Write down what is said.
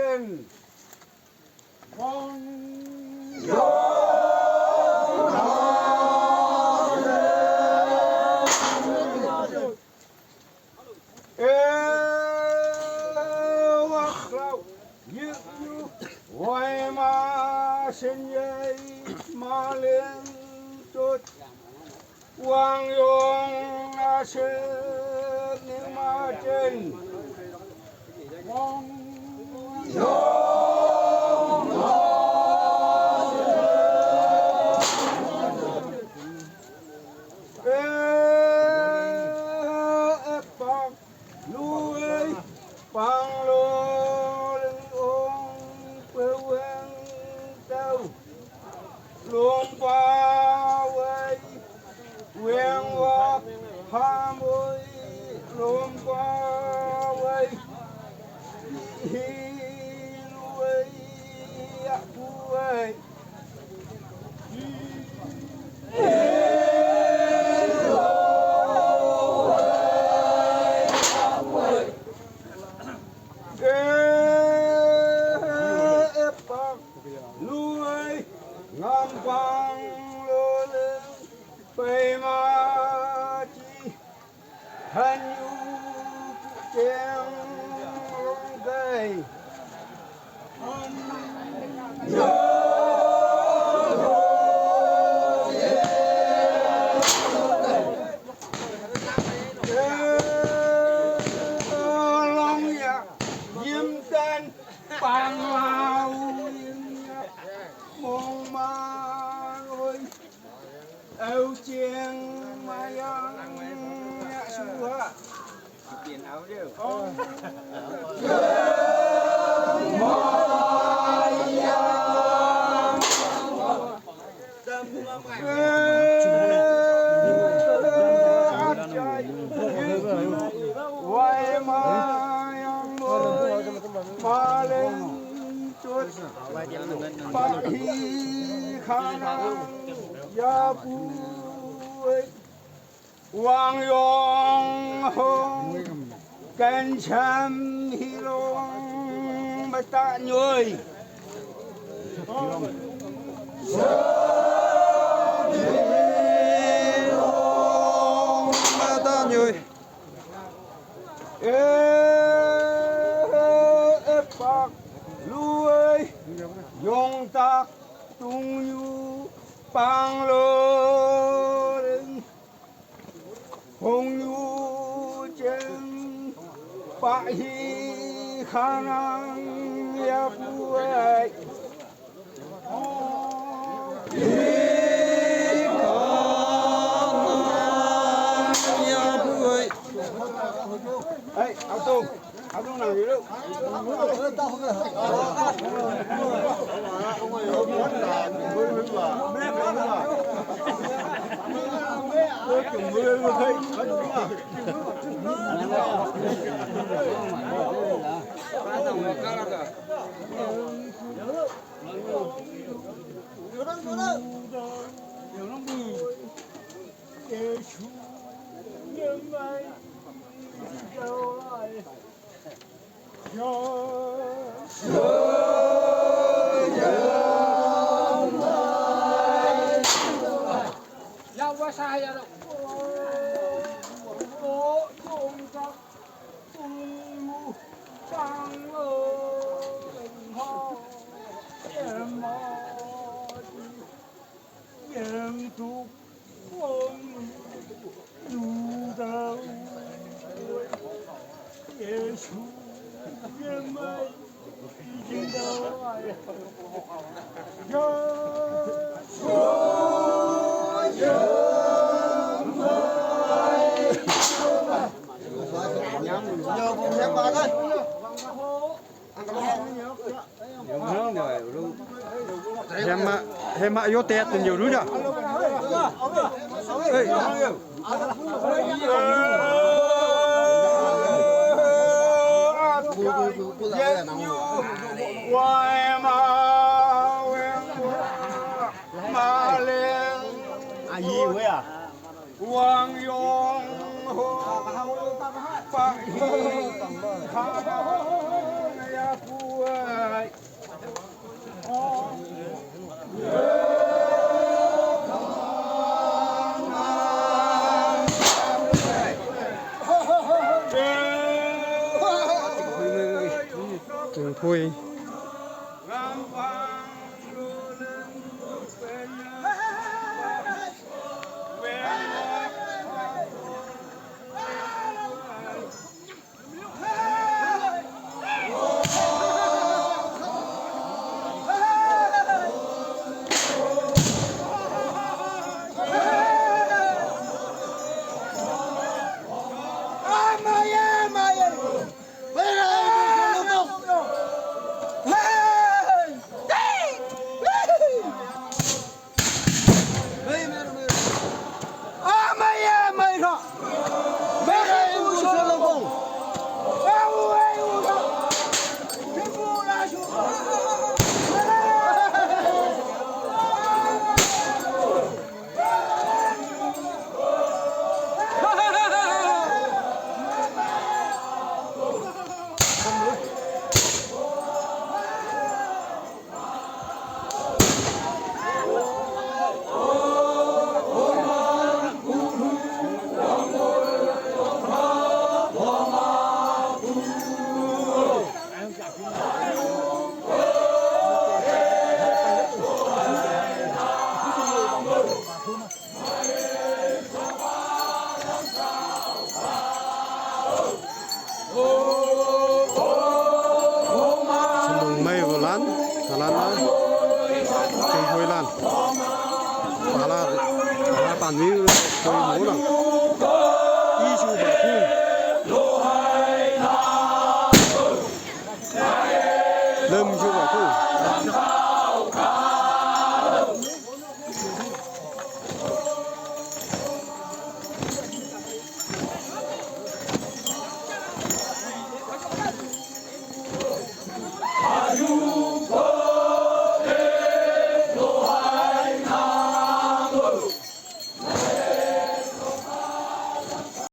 trên con hoài mà sinh dây mà lên chút quang yong sư nhưng mà trên mong bằng lô lưng ôm quê hương đâu luôn qua quê quen qua hà môi luôn qua quê hi nuôi quê ngam quang lô lên bay ma chi hành du tiếng lông cây long ya diêm tên bằng lao mong mang ơi âu chiên mai ăn nhạc xua tiền áo chứ quay mai ăn mà lên chút bạc hi khả năng gia phụ hoàng yong hồng cảnh chăm hi long bát tạ nhồi bạc lui yong tak tung yu pang lo hong yu chen pa hi khả năng ya phụ ai ấy áo tung nào vậy đâu Yang quá sai ra đâu. Bố cùng các tung sang lưng ho em em tu không dù đâu Giêsu em ơi đi đâu ai nhớ cùng xem bà coi hem mak yo tet nhiều dulu dah. Why ma lên gì vậy à? Hoàng yong ho pa hi kha ya pu Ui. Sendung mây vừa lan trên thôi lan, phá là tàn như tôi muốn